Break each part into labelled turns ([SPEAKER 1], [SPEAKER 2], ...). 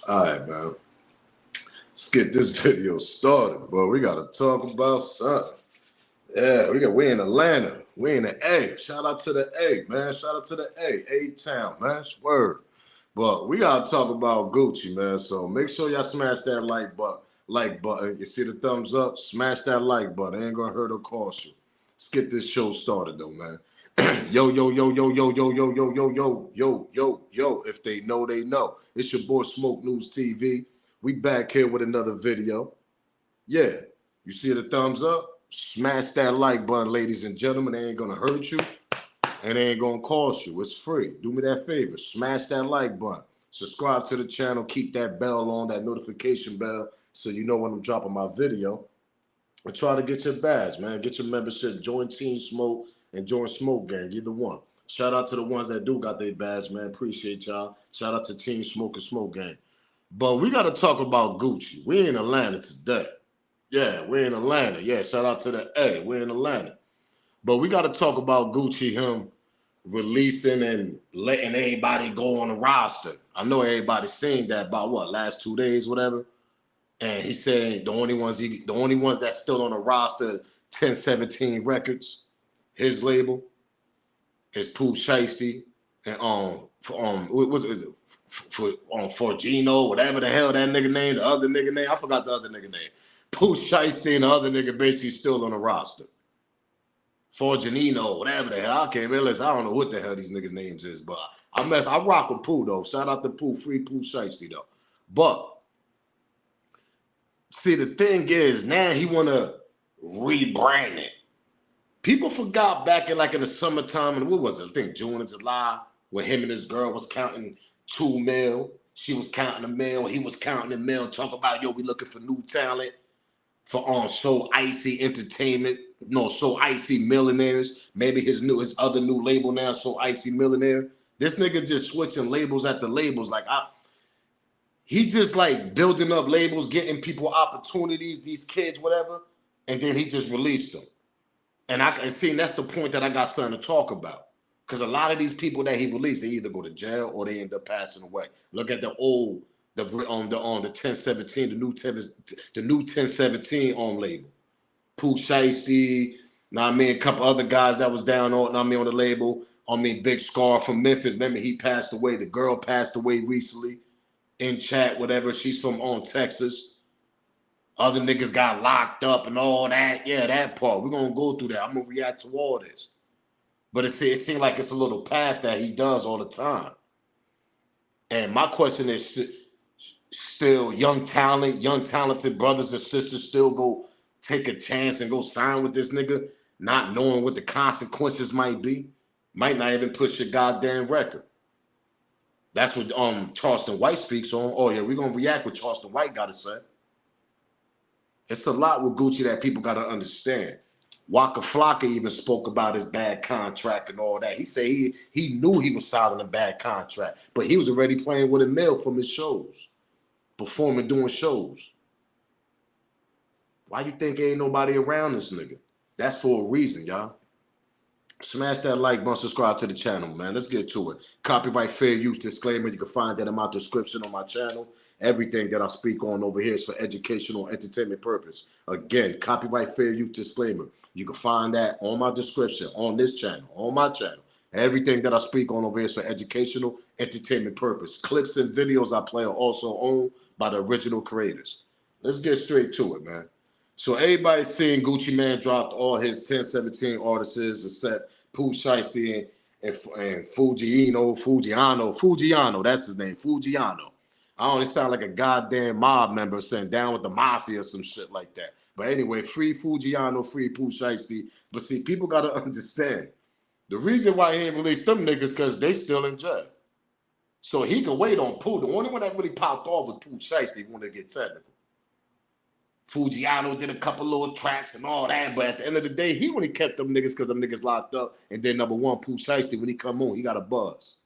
[SPEAKER 1] All right, man. Let's get this video started, bro. We gotta talk about something. Yeah, we in Atlanta. We in the A. Shout out to the A, man. Shout out to the A-Town, man. Word. But we gotta talk about Gucci, man. So make sure y'all smash that like button. You see the thumbs up? Smash that like button. It ain't gonna hurt or cost you. Let's get this show started though, man. Yo, yo, yo, yo, yo, yo, yo, yo, yo, yo, yo, yo, yo. If they know, they know. It's your boy Smoke News TV. We back here with another video. Yeah, you see the thumbs up? Smash that like button, ladies and gentlemen. It ain't gonna hurt you and it ain't gonna cost you. It's free. Do me that favor. Smash that like button. Subscribe to the channel. Keep that bell on, that notification bell, so you know when I'm dropping my video. And try to get your badge, man. Get your membership. Join Team Smoke and join Smoke Gang. Either one. Shout out to the ones that do got their badge, man. Appreciate y'all. Shout out to Team Smoke and Smoke Gang. But we got to talk about Gucci. We in Atlanta today. Yeah, we're in Atlanta. Yeah, shout out to the A. We're in Atlanta. But we got to talk about Gucci, him releasing and letting everybody go on the roster. I know everybody's seen that about what, last 2 days, whatever. And he said the only ones that's still on the roster, 1017 Records, his label, is Pooh Shiesty and what was it for Gino, whatever the hell that nigga name, the other nigga name, I forgot the other nigga name. Pooh Shiesty and the other nigga basically still on the roster. For Janino, whatever the hell, I can't realize. I don't know what the hell these niggas' names is, but I rock with Pooh though. Shout out to Pooh, free Pooh Shiesty though. But see, the thing is, now he want to rebrand it. People forgot back in the summertime, and what was it? I think June and July, when him and his girl was counting 2 mil. She was counting a mil. He was counting a mil. Talk about, yo, we looking for new talent for So Icy Entertainment. No, So Icy Millionaires. Maybe his other new label now, So Icy Millionaire. This nigga just switching labels at the labels. He just building up labels, getting people opportunities, these kids, whatever, and then he just released them. And that's the point that I got something to talk about. Because a lot of these people that he released, they either go to jail or they end up passing away. Look at the 1017, the new 1017 on label. Pooh Shiesty, a couple other guys that was down on on the label. Big Scar from Memphis. Remember, he passed away. The girl passed away recently. In chat, whatever. She's from Texas. Other niggas got locked up and all that. Yeah, that part. We're going to go through that. I'm going to react to all this. But it seems like it's a little path that he does all the time. And my question is, still young talented brothers and sisters still go take a chance and go sign with this nigga, not knowing what the consequences might be? Might not even push your goddamn record. That's what Charleston White speaks on. Oh, yeah, we're going to react what Charleston White got to say. It's a lot with Gucci that people got to understand. Waka Flocka even spoke about his bad contract and all that. He said he knew he was signing a bad contract, but he was already playing with a mill from his shows, performing, doing shows. Why you think ain't nobody around this nigga? That's for a reason, y'all. Smash that like button, subscribe to the channel, man. Let's get to it. Copyright fair use disclaimer. You can find that in my description on my channel. Everything that I speak on over here is for educational entertainment purpose. Again, copyright fair use disclaimer. You can find that on my description, on this channel, on my channel. Everything that I speak on over here is for educational entertainment purpose. Clips and videos I play are also owned by the original creators. Let's get straight to it, man. So everybody's seeing Gucci Mane dropped all his 1017 artists except Pooh Shiesty and Fugiano, that's his name, Fugiano. I don't know, it sound like a goddamn mob member saying down with the mafia or some shit like that. But anyway, free Fugiano, free Pooh Shiesty. But see, people got to understand, the reason why he ain't released them niggas because they still in jail. So he can wait on Pooh. The only one that really popped off was Pooh Shiesty when they get technical. Fugiano did a couple little tracks and all that, but at the end of the day, he only kept them niggas because them niggas locked up. And then number one, Pooh Shiesty, when he come on, he got a buzz.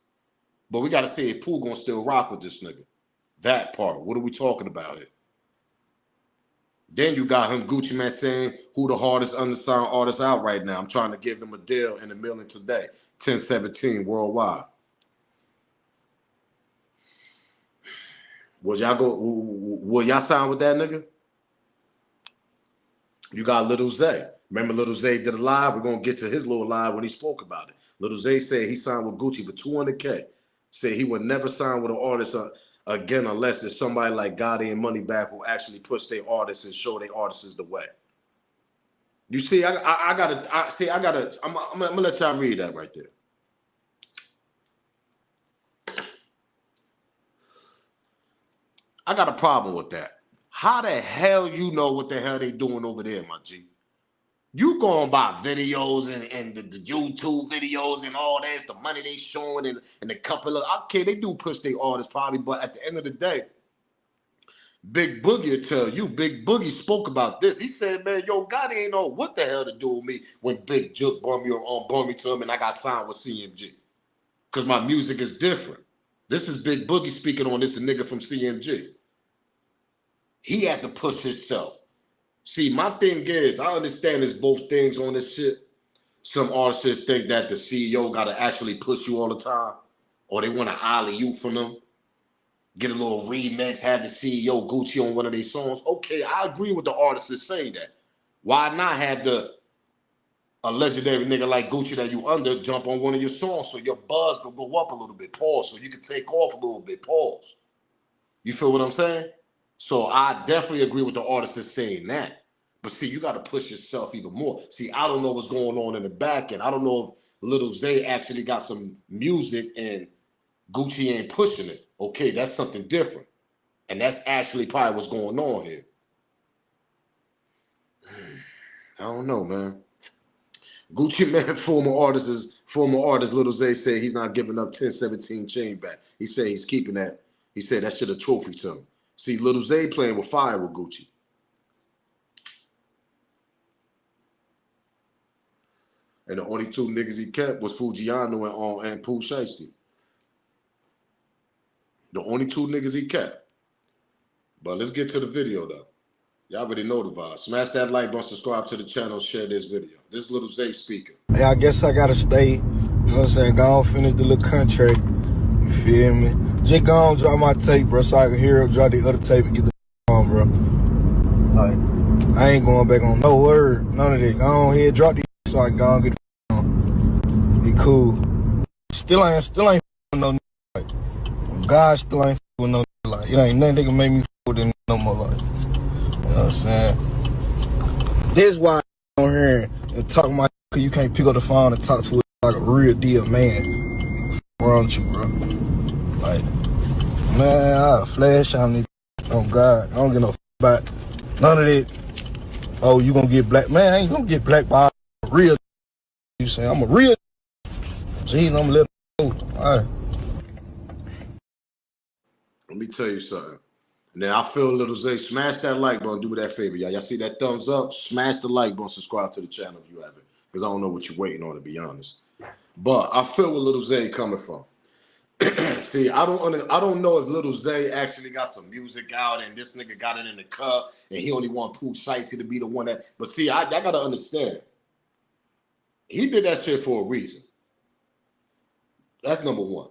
[SPEAKER 1] But we got to see if Pooh gonna still rock with this nigga. That part. What are we talking about here? Then you got him, Gucci Mane, saying who the hardest unsigned artist out right now. I'm trying to give them a deal in $1 million today. 1017 worldwide. Will y'all sign with that nigga? You got Lil Zay. Remember Lil Zay did a live? We're going to get to his little live when he spoke about it. Lil Zay said he signed with Gucci for $200K. Said he would never sign with an artist again unless it's somebody like Gotti and Moneybagg who actually push their artists and show their artists the way. You see, I'm gonna let y'all read that right there. I got a problem with that. How the hell you know what the hell they doing over there, my G? You going by videos and the YouTube videos and all that, the money they showing and the couple of, okay, they do push their artists probably, but at the end of the day, Big Boogie will tell you, Big Boogie spoke about this. He said, man, yo, Gotti ain't know what the hell to do with me when Big Jook brought me to him and I got signed with CMG. Because my music is different. This is Big Boogie speaking on this, a nigga from CMG. He had to push himself. See, my thing is, I understand there's both things on this shit. Some artists think that the CEO got to actually push you all the time, or they want to ollie you from them. Get a little remix, have the CEO Gucci on one of their songs. Okay, I agree with the artists that say that. Why not have a legendary nigga like Gucci that you under jump on one of your songs so your buzz will go up a little bit, pause, so you can take off a little bit, pause. You feel what I'm saying? So I definitely agree with the artist that's saying that. But see, you got to push yourself even more. See, I don't know what's going on in the back end. I don't know if Lil Zay actually got some music and Gucci ain't pushing it. Okay, that's something different. And that's actually probably what's going on here. I don't know, man. Gucci man, former artist Lil Zay said he's not giving up 1017 chain back. He said he's keeping that. He said that shit a trophy to him. See, Lil Zay playing with fire with Gucci. And the only two niggas he kept was Fujiano and Pooh Shiesty. The only two niggas he kept. But let's get to the video, though. Y'all already know the vibe. Smash that like button, subscribe to the channel, share this video. This is Lil Zay speaking.
[SPEAKER 2] Hey, I guess I gotta stay. You know what I'm saying? Go on, finish the little contract. You feel me? Just go on, drop my tape, bro, so I can hear it, drop the other tape and get the on, bro. Like, I ain't going back on no word, none of that. Go on here, drop the so I can go on, get the on. Be cool. Still ain't with no like. God still ain't with no like. It ain't nothing that can make me with it no more like. You know what I'm saying? This is why I'm on here and talk my cause you can't pick up the phone and talk to it like a real deal man. What's wrong with you, bro? Like, man, I'll flash on it. Oh God, I don't get no back. None of that. Oh, you gonna get black? Man, I ain't gonna get black by a real. You say I'm a real. Jeez, I'm a little. All right.
[SPEAKER 1] Let me tell you something. And then I feel Lil Zay, smash that like button, do me that favor, y'all. Y'all see that thumbs up? Smash the like button, subscribe to the channel if you haven't. Because I don't know what you're waiting on, to be honest. But I feel where Lil Zay coming from. See, I don't know if Lil Zay actually got some music out and this nigga got it in the cup and he only want Pooh Shiesty to be the one that. But see, I gotta understand. He did that shit for a reason. That's number one.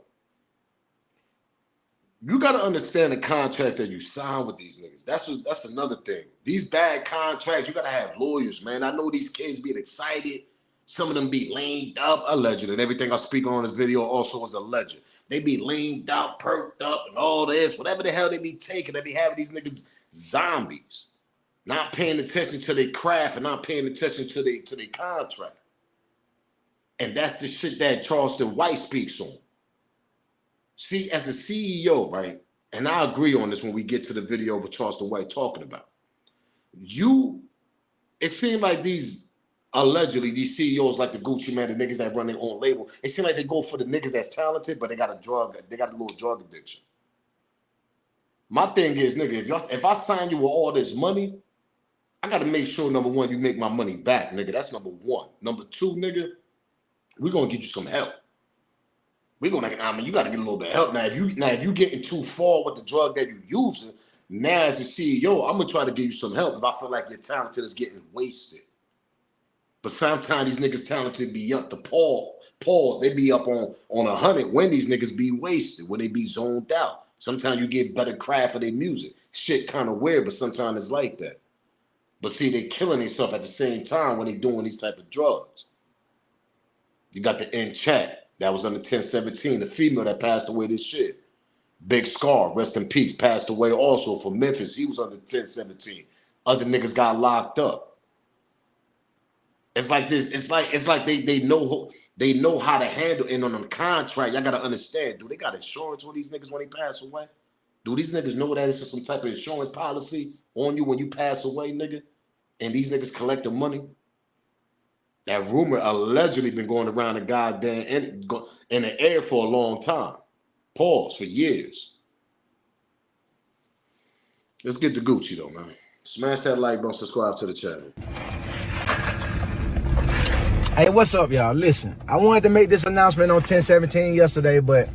[SPEAKER 1] You got to understand the contracts that you sign with these niggas. That's another thing. These bad contracts, you got to have lawyers, man. I know these kids being excited. Some of them be leaned up, alleged, and everything I speak on this video also is alleged. They be leaned up, perked up, and all this. Whatever the hell they be taking, they be having these niggas zombies. Not paying attention to their craft and not paying attention to their contract. And that's the shit that Charleston White speaks on. See, as a CEO, right, and I agree on this when we get to the video with Charleston White talking about, it seemed like these CEOs like the Gucci man, the niggas that run their own label, it seems like they go for the niggas that's talented, but they got a little drug addiction. My thing is, nigga, if I sign you with all this money, I got to make sure, number one, you make my money back, nigga. That's number one. Number two, nigga, we're going to get you some help. You got to get a little bit of help. Now, if you getting too far with the drug that you're using, now as a CEO, I'm going to try to give you some help if I feel like your talented is getting wasted. But sometimes these niggas talented be up to pause. They be up on 100 when these niggas be wasted, when they be zoned out. Sometimes you get better craft of their music. Shit kind of weird, but sometimes it's like that. But see, they killing themselves at the same time when they doing these type of drugs. You got the In Chat that was under 1017, the female that passed away this shit. Big Scar, rest in peace, passed away also from Memphis. He was under 1017. Other niggas got locked up. It's like this. It's like they know how to handle it on the contract. Y'all gotta understand. Do they got insurance on these niggas when they pass away? Do these niggas know that it's some type of insurance policy on you when you pass away, nigga? And these niggas collect the money? That rumor allegedly been going around the goddamn in the air for a long time. Pause, for years. Let's get to Gucci though, man. Smash that like button, subscribe to the channel.
[SPEAKER 2] Hey, what's up, y'all? Listen, I wanted to make this announcement on 1017 yesterday, but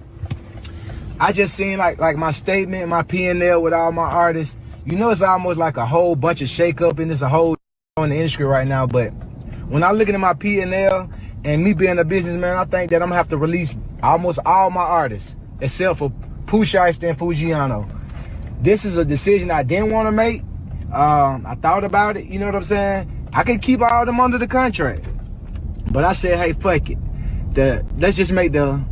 [SPEAKER 2] I just seen like my statement, my P&L with all my artists. You know, it's almost like a whole bunch of shakeup and it's a whole in the industry right now. But when I look at my P&L and me being a businessman, I think that I'm gonna have to release almost all my artists except for Pooh Shiesty and Fujiano. This is a decision I didn't want to make. I thought about it, you know what I'm saying? I could keep all of them under the contract. But I said, hey, fuck it. Let's just make the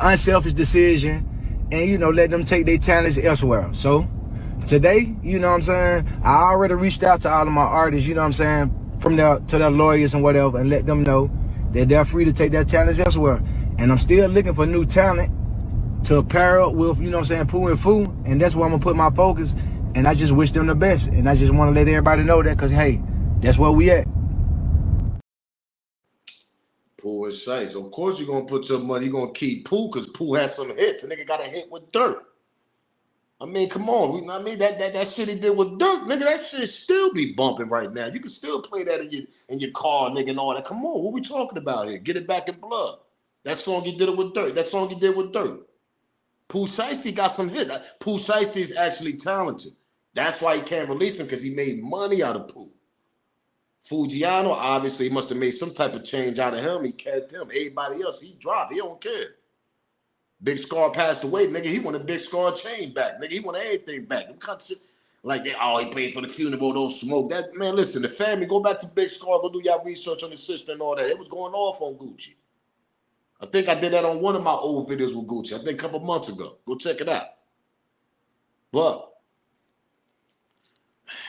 [SPEAKER 2] unselfish decision and, let them take their talents elsewhere. So today, you know what I'm saying, I already reached out to all of my artists, you know what I'm saying, to their lawyers and whatever, and let them know that they're free to take their talents elsewhere. And I'm still looking for new talent to pair up with, you know what I'm saying, Pooh and Fu, and that's where I'm gonna put my focus. And I just wish them the best. And I just want to let everybody know that, because, hey, that's where we at.
[SPEAKER 1] Pooh and Shiesty. Of course you're going to put your money, you're going to keep Pooh, because Pooh has some hits. A nigga got a hit with Dirt. I mean, come on. That shit he did with Dirt, nigga, that shit still be bumping right now. You can still play that in your car, nigga, and all that. Come on, what we talking about here? Get It Back in Blood. That song he did it with Dirt. That song he did with Dirt. Pooh Shiesty got some hits. Pooh Shiesty is actually talented. That's why he can't release him, because he made money out of Pooh. Fujiano, obviously, he must have made some type of change out of him. He kept him. Everybody else, he dropped. He don't care. Big Scar passed away, nigga. He wanted Big Scar chain back, nigga. He wanted everything back. Like, he paid for the funeral, those smoke. That, man, listen, the family, go back to Big Scar, go do y'all research on his sister and all that. It was going off on Gucci. I think I did that on one of my old videos with Gucci. I think a couple months ago. Go check it out. But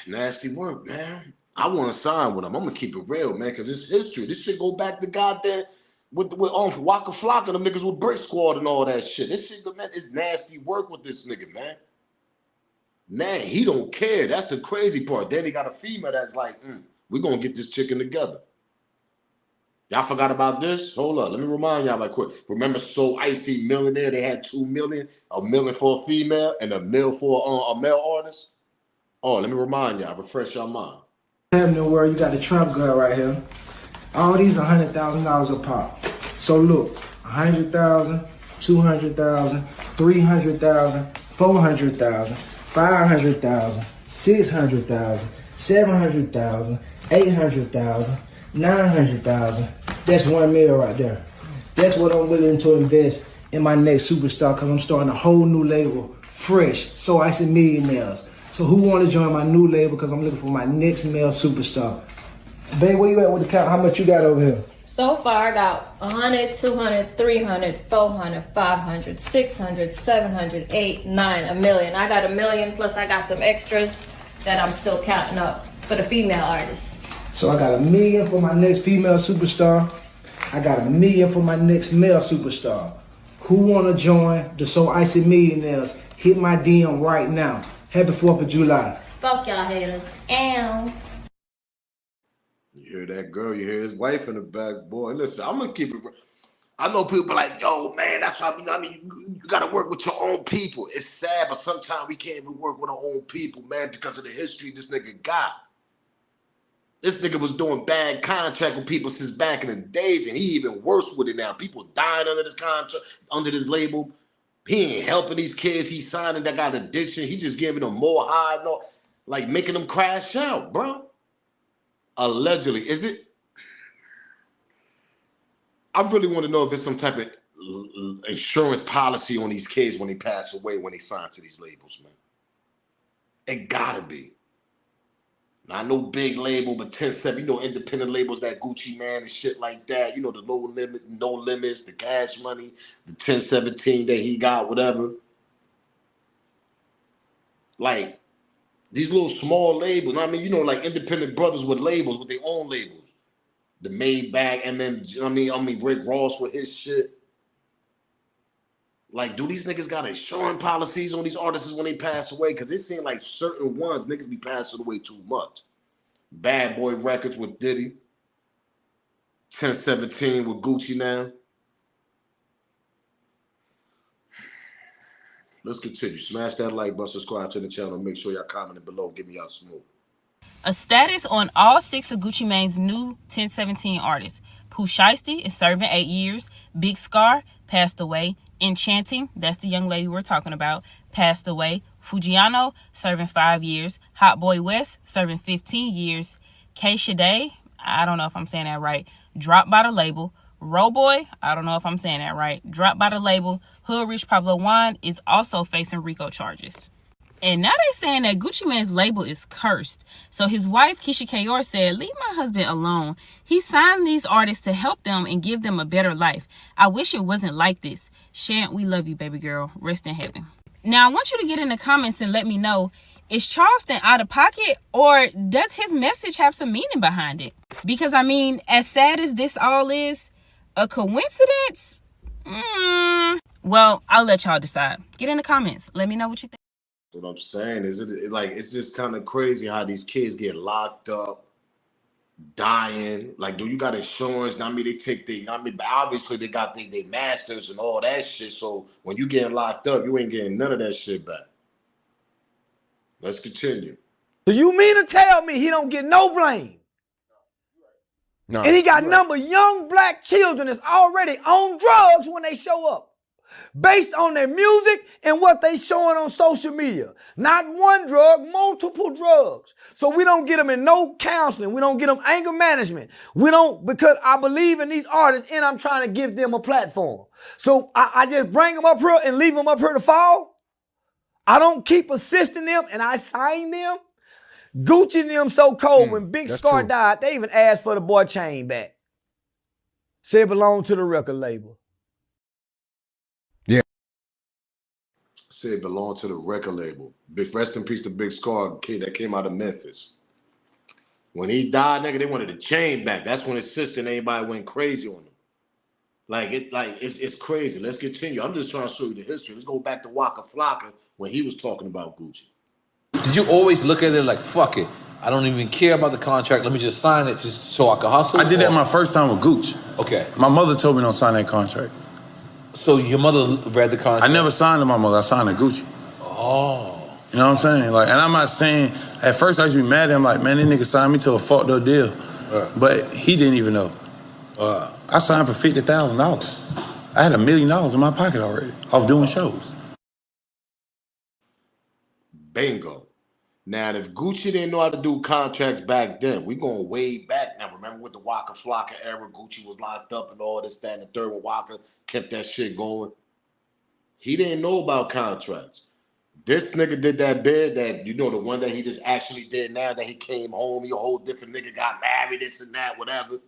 [SPEAKER 1] nasty work, man. I want to sign with him. I'm gonna keep it real, man, because it's history. This shit go back to goddamn with Waka Flocka, them niggas with Brick Squad and all that shit. This shit, man, it's nasty work with this nigga, man. Man, he don't care. That's the crazy part. Then he got a female that's like, we're gonna get this chicken together. Y'all forgot about this? Hold up. Let me remind y'all right quick. Remember So Icy Millionaire? They had 2 million, a million for a female and a mil for a male artist. Oh, let me remind y'all, refresh your mind.
[SPEAKER 2] In the world, you got the Trump girl right here. All these $100,000 a pop. So look, 100,000, 200,000, 300,000, 400,000, 500,000, 600,000, 700,000, 800,000, 900,000. That's 1 mil right there. That's what I'm willing to invest in my next superstar, because I'm starting a whole new label, fresh. So I said millionaires. So who want to join my new label? Because I'm looking for my next male superstar. Babe, where you at with the count? How much you got over here?
[SPEAKER 3] So far, I got 100, 200, 300, 400, 500, 600, 700, 8, 9, a million. I got a million, plus I got some extras that I'm still counting up for the female artists.
[SPEAKER 2] So I got $1 million for my next female superstar. I got $1 million for my next male superstar. Who want to join the So Icy Millionaires? Hit my DM right now. Happy 4th of July.
[SPEAKER 3] Fuck y'all haters. Ow.
[SPEAKER 1] You hear that girl, you hear his wife in the back, boy. Listen, I'm gonna keep it. I know people like, yo, man, that's why you gotta work with your own people. It's sad, but sometimes we can't even work with our own people, man, because of the history this nigga got. This nigga was doing bad contract with people since back in the days, and he even worse with it now. People dying under this contract, under this label. He ain't helping these kids he signing that got addiction. He just giving them more high, like making them crash out, bro. Allegedly. Is it? I really want to know if it's some type of insurance policy on these kids when they pass away, when they sign to these labels, man. It gotta be. Not no big label, but 10-7, you know, independent labels, that Gucci Man and shit like that. You know, the low limit, no limits, the cash money, the 1017 that he got, whatever. Like, these little small labels, I mean, you know, like independent brothers with labels, with their own labels. The Maybach, and then, I mean, Rick Ross with his shit. Like, do these niggas got insurance policies on these artists when they pass away? Because it seems like certain ones, niggas be passing away too much. Bad Boy Records with Diddy. 1017 with Gucci now. Let's continue. Smash that like button, subscribe to the channel, make sure y'all comment below, give me y'all smoke.
[SPEAKER 4] A status on all 6 of Gucci Mane's new 1017 artists. Pooh Shiesty is serving 8 years. Big Scar passed away. Enchanting, that's the young lady we're talking about, passed away. Fujiano serving 5 years. Hot Boy West serving 15 years. K Shade, I don't know if I'm saying that right, dropped by the label. Roboy, I don't know if I'm saying that right, dropped by the label. Hood Rich Pablo Juan is also facing RICO charges. And now they saying that Gucci Mane's label is cursed. So his wife, Keisha Kayor, said, "Leave my husband alone. He signed these artists to help them and give them a better life. I wish it wasn't like this. Shant, we love you, baby girl. Rest in heaven." Now, I want you to get in the comments and let me know, is Charleston out of pocket, or does his message have some meaning behind it? Because, I mean, as sad as this all is, a coincidence? Well, I'll let y'all decide. Get in the comments. Let me know what you think.
[SPEAKER 1] What I'm saying is, it's just kind of crazy how these kids get locked up, dying. Like, do you got insurance? I mean, they take obviously they got their masters and all that shit. So when you getting locked up, you ain't getting none of that shit back. Let's continue.
[SPEAKER 5] So you mean to tell me he don't get no blame?
[SPEAKER 2] No.
[SPEAKER 5] And he got a number of young black children that's already on drugs when they show up, based on their music and what they showing on social media. Not one drug, multiple drugs. So we don't get them in no counseling. We don't get them anger management. We don't, because I believe in these artists and I'm trying to give them a platform. So I just bring them up here and leave them up here to fall. I don't keep assisting them and I sign them. Gucci and them so cold when Big Scar died, they even asked for the boy chain back. Said it belonged to the record label.
[SPEAKER 1] Said belong to the record label. Rest in peace to Big Scar, kid that came out of Memphis. When he died, nigga, they wanted the chain back. That's when his sister and everybody went crazy on him. It's crazy. Let's continue. I'm just trying to show you the history. Let's go back to Waka Flocka when he was talking about Gucci.
[SPEAKER 6] Did you always look at it like, fuck it, I don't even care about the contract, let me just sign it just so I can hustle?
[SPEAKER 7] I did that my first time with Gucci.
[SPEAKER 6] Okay.
[SPEAKER 7] My mother told me don't sign that contract.
[SPEAKER 6] So your mother read the contract?
[SPEAKER 7] I never signed to my mother, I signed to Gucci.
[SPEAKER 6] Oh.
[SPEAKER 7] You know what I'm saying? Like, and I'm not saying, at first I used to be mad at him, like, man, this nigga signed me to a fucked up deal. But he didn't even know. I signed for $50,000. I had $1 million in my pocket already, off doing shows.
[SPEAKER 1] Bingo. Now, if Gucci didn't know how to do contracts back then, we going way back now. Remember with the Waka Flocka era, Gucci was locked up and all this, that, and the third, when Waka kept that shit going. He didn't know about contracts. This nigga did that bid that, you know, the one that he just actually did now, that he came home, he a whole different nigga, got married, this and that, whatever.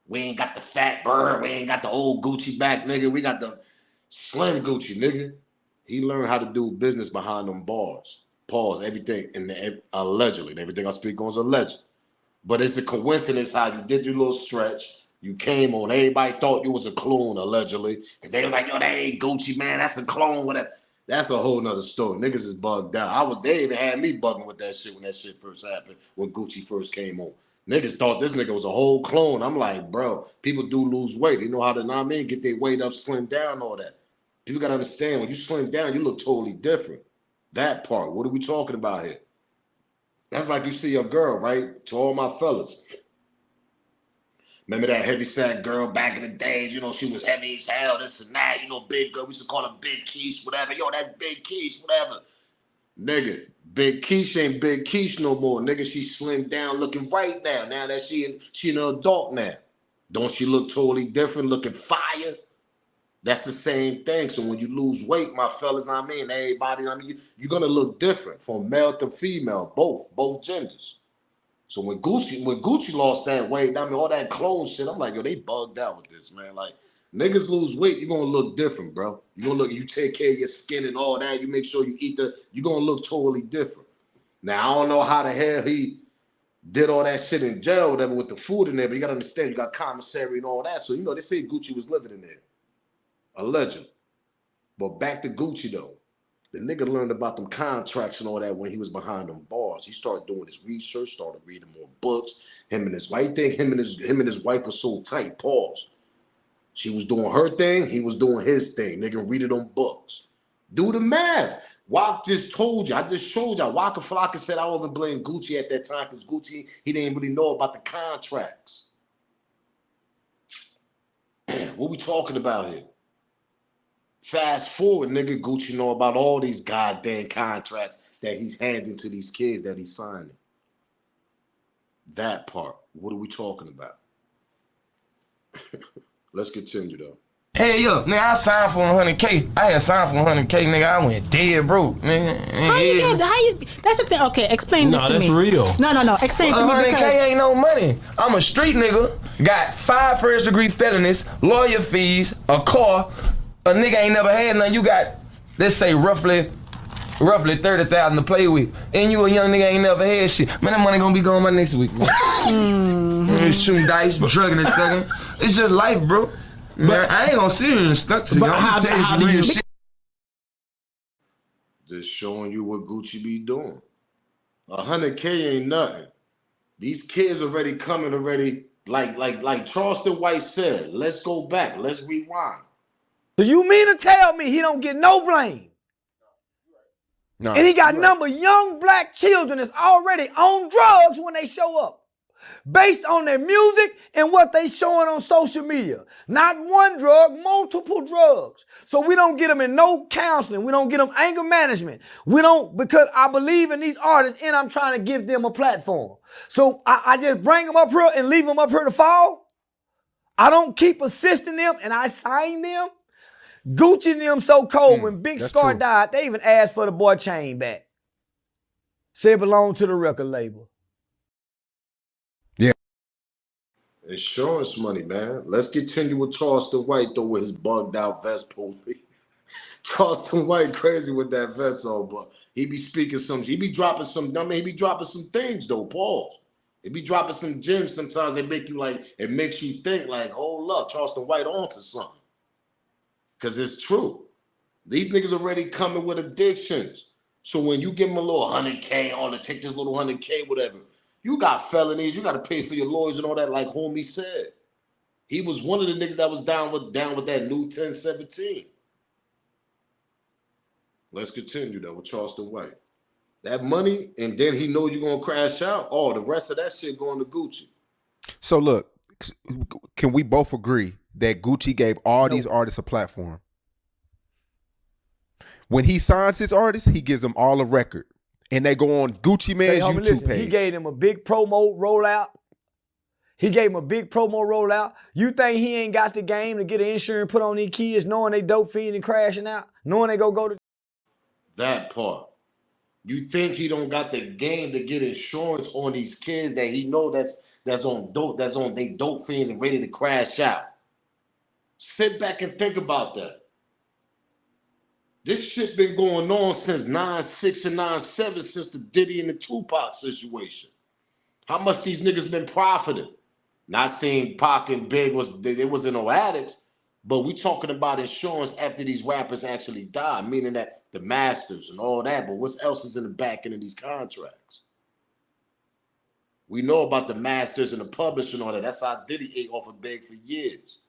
[SPEAKER 1] We ain't got the fat bird, we ain't got the old Gucci back, nigga. We got the slim Gucci, nigga. He learned how to do business behind them bars. Pause, everything, allegedly. Everything I speak on is alleged. But it's a coincidence how you did your little stretch. You came on, everybody thought you was a clone, allegedly. Because they was like, yo, that ain't Gucci, man. That's a clone, whatever. That's a whole nother story. Niggas is bugged out. They even had me bugging with that shit when that shit first happened, when Gucci first came on. Niggas thought this nigga was a whole clone. I'm like, bro, people do lose weight. They know how to, know what I mean, get their weight up, slim down, all that. People got to understand, when you slim down, you look totally different. That part, what are we talking about here? That's like you see a girl, right? To all my fellas. Remember that heavyset girl back in the days, you know, she was heavy as hell, this and that, you know, big girl. We used to call her Big Quiche, whatever. Yo, that's Big Quiche, whatever. Nigga, Big Quiche ain't Big Quiche no more. Nigga, she slimmed down looking right now. Now that she an adult now. Don't she look totally different, looking fire? That's the same thing. So when you lose weight, my fellas, I mean, everybody, you're gonna look different from male to female, both genders. So when Gucci lost that weight, I mean, all that clone shit, I'm like, yo, they bugged out with this, man. Like, niggas lose weight, you're gonna look different, bro. You take care of your skin and all that. You make sure you eat you're gonna look totally different. Now, I don't know how the hell he did all that shit in jail, whatever, with the food in there, but you gotta understand, you got commissary and all that. So, they say Gucci was living in there. A legend. But back to Gucci, though. The nigga learned about them contracts and all that when he was behind them bars. He started doing his research, started reading more books. Him and his wife were so tight. Pause. She was doing her thing, he was doing his thing. Nigga read it on books. Do the math. Wak just told you. I just showed y'all. Waka Flocka said I wasn't blame Gucci at that time because Gucci, he didn't really know about the contracts. What we talking about here? Fast forward, nigga, Gucci know about all these goddamn contracts that he's handing to these kids that he's signing. That part. What are we talking about? Let's continue, though.
[SPEAKER 8] Hey, yo, nigga, I signed for 100K. I had signed for 100K, nigga. I went dead broke, nigga.
[SPEAKER 9] That's the thing. Okay, explain this to me.
[SPEAKER 7] No, that's real.
[SPEAKER 9] No. Explain to me
[SPEAKER 8] 100K ain't no money. I'm a street nigga. Got 5 first-degree felonies, lawyer fees, a car. A nigga ain't never had none. You got, let's say, roughly 30,000 to play with. And you a young nigga ain't never had shit. Man, that money gonna be gone by next week, man. Shooting dice, drugging and thugging. It's just life, bro. Man, I ain't gonna sit here and stuck to you. I'm gonna tell you some real shit.
[SPEAKER 1] Just showing you what Gucci be doing. 100K ain't nothing. These kids already coming already, like Charleston White said, let's go back, let's rewind.
[SPEAKER 5] So you mean to tell me he don't get no blame? No. And he got number young black children that's already on drugs when they show up. Based on their music and what they showing on social media. Not one drug, multiple drugs. So we don't get them in no counseling. We don't get them anger management. We don't, because I believe in these artists and I'm trying to give them a platform. So I just bring them up here and leave them up here to fall. I don't keep assisting them and I sign them. Gucci and them so cold when Big Scar died, they even asked for the boy chain back. Said it belonged to the record label.
[SPEAKER 1] Insurance money, man. Let's continue with Charleston White, though, with his bugged out vest police. Charleston White crazy with that vest on, but he be speaking he be dropping some things, though, pause. He be dropping some gems sometimes that make you it makes you think hold up, Charleston White onto something. Because it's true. These niggas already coming with addictions. So when you give them a little 100K, or to take this little 100K, whatever, you got felonies, you got to pay for your lawyers and all that, like homie said. He was one of the niggas that was down with that new 1017. Let's continue, though, with Charleston White. That money, and then he knows you're going to crash out. Oh, the rest of that shit going to Gucci.
[SPEAKER 10] So, look, can we both agree that Gucci gave all these artists a platform? When he signs his artists, he gives them all a record. And they go on Gucci Mane's YouTube page.
[SPEAKER 5] He gave them a big promo rollout. You think he ain't got the game to get an insurance put on these kids, knowing they dope fiend and crashing out, knowing they go to
[SPEAKER 1] that part. You think he don't got the game to get insurance on these kids that he know that's on they dope fiends and ready to crash out? Sit back and think about that. This shit been going on since 9-6 and 9-7, since the Diddy and the Tupac situation. How much these niggas been profiting? Not saying Pac and Big they wasn't no addicts, but we talking about insurance after these rappers actually died, meaning that the masters and all that, but what else is in the back end of these contracts? We know about the masters and the publishing and all that. That's how Diddy ate off of Big for years.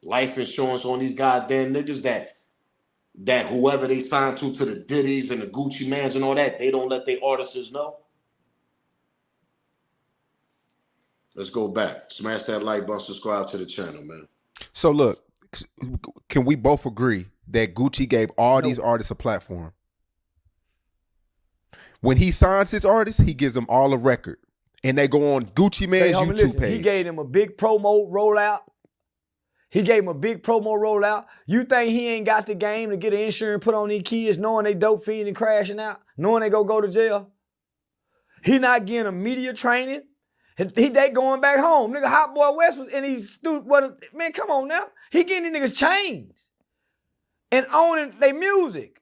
[SPEAKER 1] Life insurance on these goddamn niggas that whoever they signed to the Diddies and the Gucci Mans and all that, they don't let their artists know. Let's go back. Smash that like button, subscribe to the channel, man.
[SPEAKER 10] So look, can we both agree that Gucci gave all these artists a platform? When he signs his artists, he gives them all a record. And they go on Gucci Mane's YouTube page.
[SPEAKER 5] He gave them a big promo rollout. He gave him a big promo rollout. You think he ain't got the game to get an insurance put on these kids knowing they dope fiend and crashing out, knowing they go to jail? He not getting a media training. They going back home. Nigga, Hot Boy West was in these man, come on now. He getting these niggas changed and owning their music.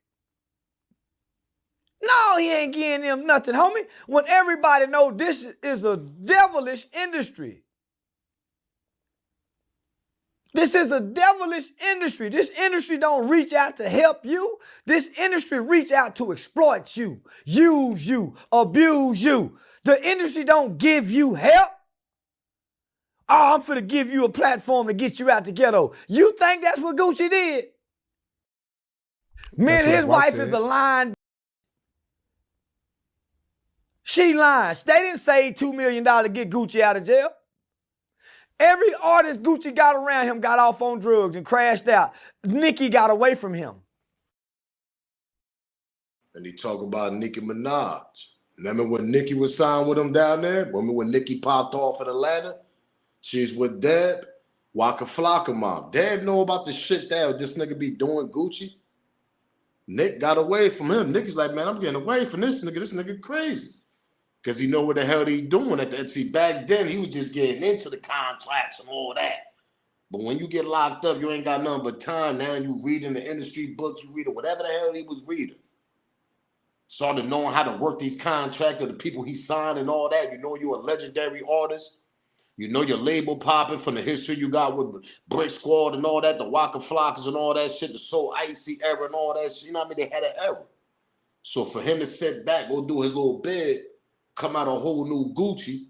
[SPEAKER 5] No, he ain't getting them nothing, homie. When everybody know this is a devilish industry. This is a devilish industry. This industry don't reach out to help you. This industry reach out to exploit you, use you, abuse you. The industry don't give you help. Oh, I'm finna give you a platform to get you out the ghetto. You think that's what Gucci did? Me and his wife is a lying. She lying. They didn't save $2 million to get Gucci out of jail. Every artist Gucci got around him got off on drugs and crashed out. Nicki got away from him.
[SPEAKER 1] And he talk about Nicki Minaj. Remember when Nicki was signed with him down there? Remember when Nicki popped off in Atlanta? She's with Deb, Waka Flocka mom. Deb know about the shit that this nigga be doing Gucci. Nick got away from him. Nicki's like, man, I'm getting away from this nigga. This nigga crazy. Because he know what the hell he doing at the see, back then, he was just getting into the contracts and all that. But when you get locked up, you ain't got nothing but time. Now you reading the industry books, you reading whatever the hell he was reading. Started knowing how to work these contracts, the people he signed and all that. You know you're a legendary artist. You know your label popping from the history you got with Brick Squad and all that, the Waka Flockas and all that shit, the So Icy era and all that shit. You know what I mean? They had an era. So for him to sit back, go do his little bid, come out a whole new Gucci,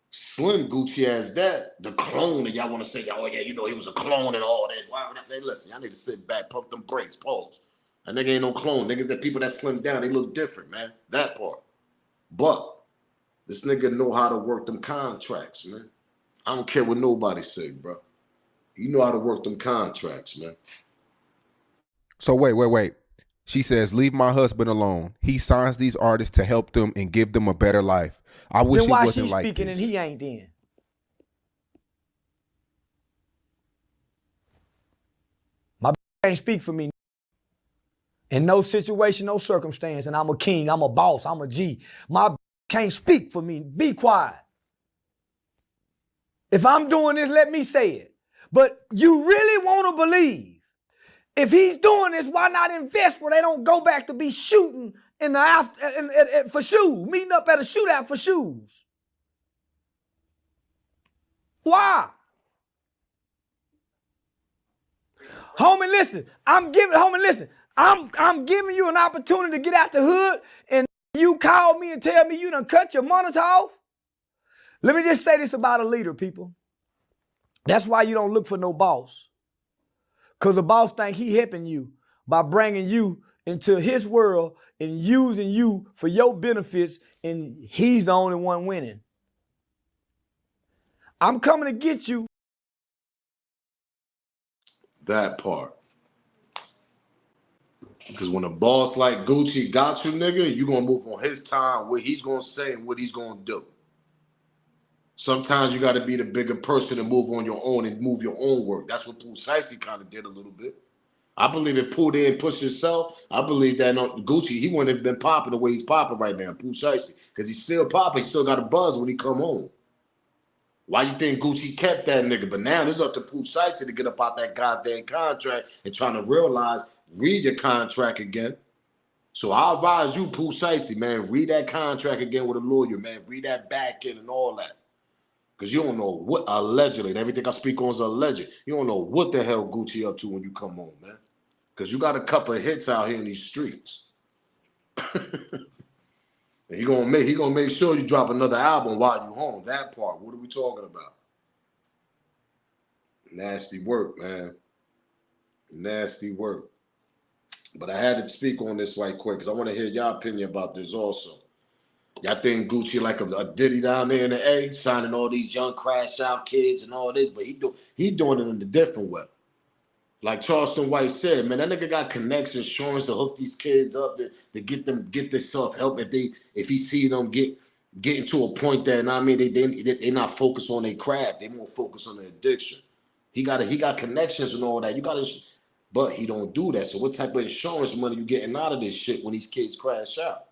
[SPEAKER 1] slim Gucci as that, the clone that y'all want to say, oh yeah, you know he was a clone and all this. Wow, hey, listen, y'all need to sit back, pump them brakes, pause. That nigga ain't no clone. Niggas that people that slim down, they look different, man. That part. But this nigga know how to work them contracts, man. I don't care what nobody say, bro. You know how to work them contracts, man.
[SPEAKER 10] So wait. She says, leave my husband alone. He signs these artists to help them and give them a better life. I wish
[SPEAKER 5] then
[SPEAKER 10] he
[SPEAKER 5] why
[SPEAKER 10] wasn't
[SPEAKER 5] she
[SPEAKER 10] like
[SPEAKER 5] speaking
[SPEAKER 10] this.
[SPEAKER 5] and he ain't then? My ain't speak for me. In no situation, no circumstance, and I'm a king, I'm a boss, I'm a G. My can't speak for me. Be quiet. If I'm doing this, let me say it. But you really want to believe, if he's doing this, why not invest where they don't go back to be shooting in the after for shoes, meeting up at a shootout for shoes? Why? Homie, listen. I'm giving you an opportunity to get out the hood, and you call me and tell me you done cut your monitor off. Let me just say this about a leader, people. That's why you don't look for no boss. Because the boss think he helping you by bringing you into his world and using you for your benefits, and he's the only one winning. I'm coming to get you.
[SPEAKER 1] That part. Because when a boss like Gucci got you, nigga, you going to move on his time, what he's going to say and what he's going to do. Sometimes you got to be the bigger person and move on your own and move your own work. That's what Pooh Shiesty kind of did a little bit. I believe if Pooh didn't push himself, I believe that Gucci, he wouldn't have been popping the way he's popping right now, Pooh Shiesty. Because he's still popping. He still got a buzz when he come home. Why you think Gucci kept that nigga? But now it's up to Pooh Shiesty to get up out that goddamn contract and trying to realize, read your contract again. So I advise you, Pooh Shiesty, man, read that contract again with a lawyer, man. Read that back end and all that. Because you don't know what, allegedly, and everything I speak on is alleged. You don't know what the hell Gucci up to when you come home, man. Because you got a couple of hits out here in these streets. And he gonna make sure you drop another album while you home. That part, what are we talking about? Nasty work, man. Nasty work. But I had to speak on this right quick because I want to hear y'all opinion about this also. Y'all think Gucci like a Diddy down there in the A, signing all these young crash out kids and all this, but he doing it in a different way. Like Charleston White said, man, that nigga got connections, insurance to hook these kids up to get their self-help if he see them getting to a point that, I mean, they not focused on their craft, they more focused on their addiction. He got connections and all that. You gotta, but he don't do that. So what type of insurance money you getting out of this shit when these kids crash out?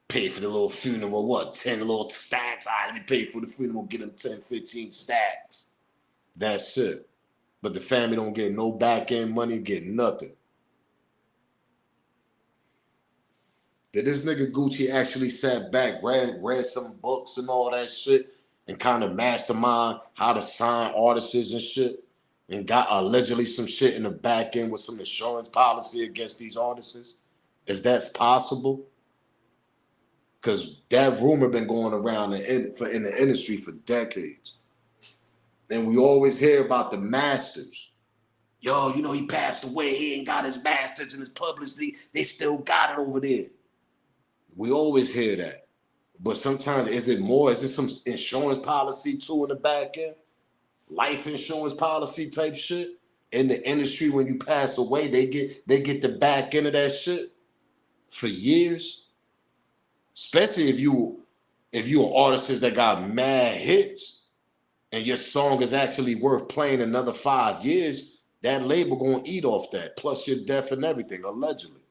[SPEAKER 1] Pay for the little funeral, what, 10 little stacks? All right, let me pay for the funeral, get them 10, 15 stacks. That's it. But the family don't get no back end money, get nothing. Did this nigga Gucci actually sat back, read some books and all that shit, and kind of mastermind how to sign artists and shit, and got allegedly some shit in the back end with some insurance policy against these artists? Is that possible? Because that rumor been going around in the industry for decades. And we always hear about the masters. Yo, you know, he passed away. He ain't got his masters and his publicity. They still got it over there. We always hear that. But sometimes, is it some insurance policy too in the back end? Life insurance policy type shit? In the industry, when you pass away, they get the back end of that shit for years. Especially if you an artist that got mad hits and your song is actually worth playing another 5 years, that label gonna eat off that, plus your death and everything, allegedly.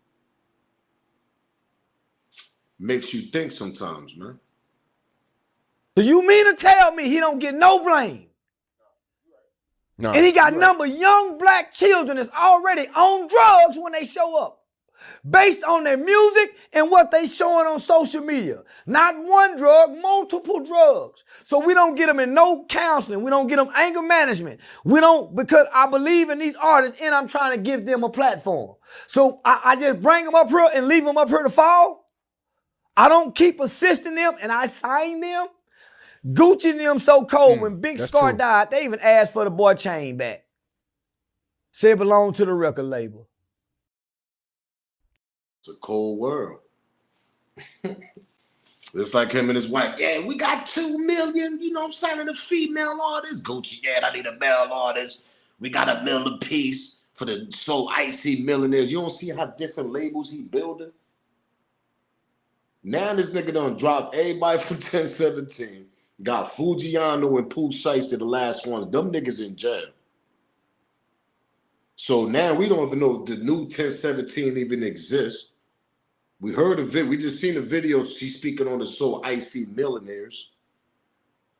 [SPEAKER 1] Makes you think sometimes, man.
[SPEAKER 5] So you mean to tell me he don't get no blame?
[SPEAKER 10] No.
[SPEAKER 5] And he got number of young black children that's already on drugs when they show up. Based on their music and what they showing on social media. Not one drug, multiple drugs. So we don't get them in no counseling. We don't get them anger management. We don't, because I believe in these artists and I'm trying to give them a platform. So I just bring them up here and leave them up here to fall. I don't keep assisting them and I sign them. Gucci and them so cold when Big Scar died, they even asked for the boy chain back. Said it belonged to the record label.
[SPEAKER 1] It's a cold world. It's like him and his wife. Yeah, we got 2 million, you know, I'm signing a female artist. Gucci, yeah, I need a male artist. We got $1 million a piece for the So Icy Millionaires. You don't see how different labels he building? Now this nigga done dropped everybody from 1017. Got Fujiano and Pooh Shiesty, the last ones. Them niggas in jail. So now we don't even know if the new 1017 even exists. We heard of it. We just seen the video. She's speaking on the So Icy Millionaires.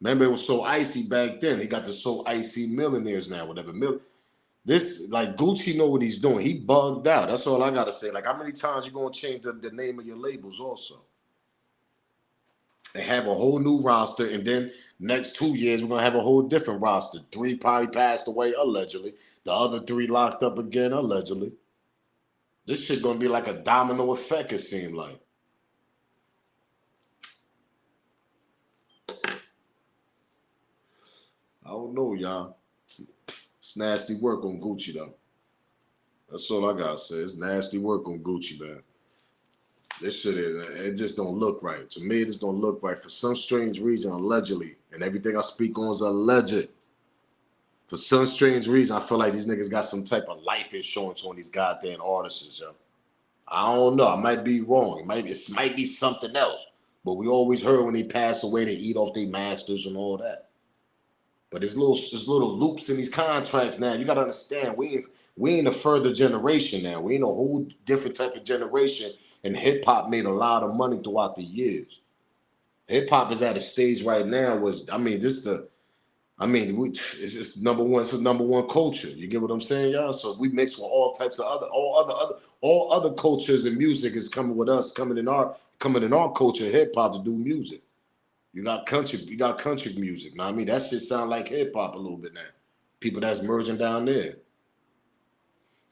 [SPEAKER 1] Remember, it was So Icy back then. He got the So Icy Millionaires now, whatever. This, like, Gucci know what he's doing. He bugged out. That's all I got to say. Like, how many times you going to change the name of your labels also? They have a whole new roster, and then next 2 years, we're going to have a whole different roster. 3 probably passed away, allegedly. The other 3 locked up again, allegedly. This shit gonna be like a domino effect, it seemed like. I don't know, y'all. It's nasty work on Gucci, though. That's all I gotta say. It's nasty work on Gucci, man. This shit, it just don't look right. To me, it just don't look right. For some strange reason, allegedly, and everything I speak on is alleged. For some strange reason, I feel like these niggas got some type of life insurance on these goddamn artists, yo. I don't know. I might be wrong. It might be something else. But we always heard when they pass away, they eat off their masters and all that. But there's little loops in these contracts now. You gotta understand, we in a further generation now. We in a whole different type of generation. And hip hop made a lot of money throughout the years. Hip hop is at a stage right now. It's just number one. It's the number one culture. You get what I'm saying, y'all? So we mix with all types of all other cultures, and music is coming with us, coming in our culture, hip hop, to do music. You got country music. Now I mean, that shit sound like hip hop a little bit now. People that's merging down there.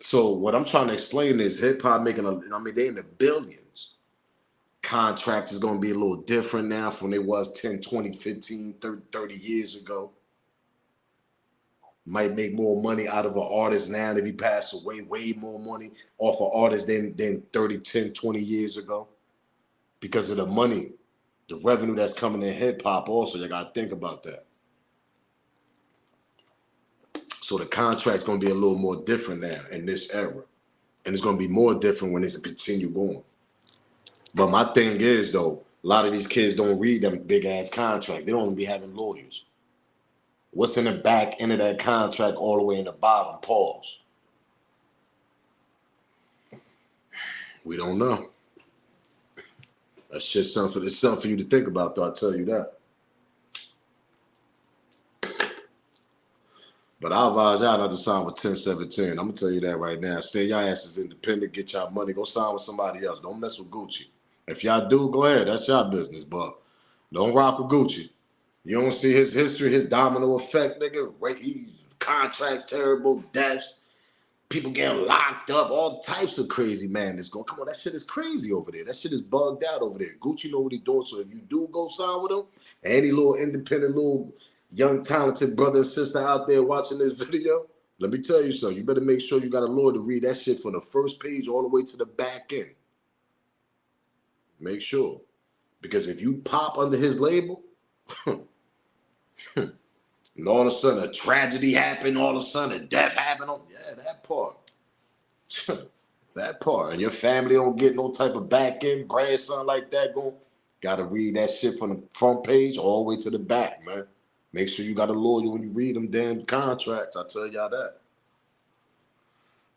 [SPEAKER 1] So what I'm trying to explain is hip hop they in the billions. Contracts is gonna be a little different now from they was 10, 20, 15, 30 years ago. Might make more money out of an artist now if he passed away, way more money off an artist than 30, 10, 20 years ago. Because of the money, the revenue that's coming in hip hop also, you gotta think about that. So the contract's gonna be a little more different now in this era. And it's gonna be more different when it's continue going. But my thing is though, a lot of these kids don't read them big ass contracts. They don't even be having lawyers. What's in the back end of that contract all the way in the bottom? Pause. We don't know. That's just something. It's something for you to think about, though. I tell you that. But I advise y'all not to sign with 1017. I'm gonna tell you that right now. Stay your asses independent. Get y'all money. Go sign with somebody else. Don't mess with Gucci. If y'all do, go ahead. That's y'all business. But don't rock with Gucci. You don't see his history, his domino effect, nigga. Contracts, terrible deaths, people getting locked up, all types of crazy madness going. Come on, that shit is crazy over there. That shit is bugged out over there. Gucci know what he doing. So if you do go sign with him, any little independent, little young talented brother and sister out there watching this video, let me tell you something. You better make sure you got a lawyer to read that shit from the first page all the way to the back end. Make sure. Because if you pop under his label, and all of a sudden a tragedy happened, all of a sudden a death happened. Yeah, that part. That part. And your family don't get no type of back end, bread, something like that going. Gotta read that shit from the front page all the way to the back, man. Make sure you got a lawyer when you read them damn contracts. I tell y'all that.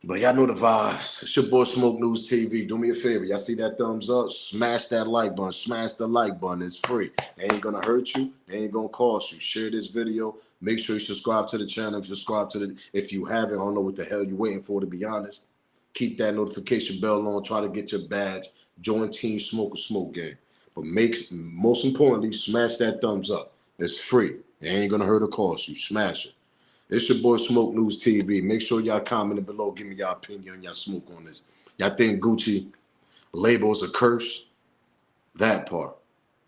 [SPEAKER 1] But y'all know the vibes. It's your boy Smoke News TV. Do me a favor. Y'all see that thumbs up? Smash that like button. Smash the like button. It's free. It ain't gonna hurt you. It ain't gonna cost you. Share this video. Make sure you subscribe to the channel. Subscribe to the. If you haven't, I don't know what the hell you're waiting for, to be honest. Keep that notification bell on. Try to get your badge. Join Team Smoke Gang. But most importantly, smash that thumbs up. It's free. It ain't gonna hurt or cost you. Smash it. It's your boy Smoke News TV. Make sure y'all comment below. Give me y'all opinion and y'all smoke on this. Y'all think Gucci labels a curse? That part.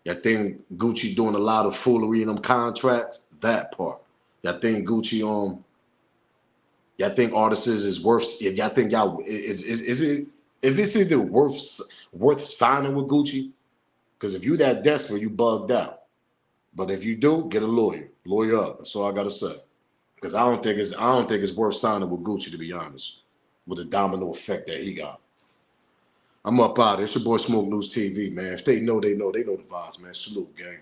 [SPEAKER 1] Y'all think Gucci doing a lot of foolery in them contracts? That part. Y'all think Gucci y'all think artists is worth? If y'all think y'all if it's either worth signing with Gucci? Because if you that desperate, you bugged out. But if you do, get a lawyer. Lawyer up. That's all I gotta say. Because I don't think it's worth signing with Gucci, to be honest, with the domino effect that he got. I'm up out. It's your boy Smoke News TV, man. If they know, they know. They know the vibes, man. Salute, gang.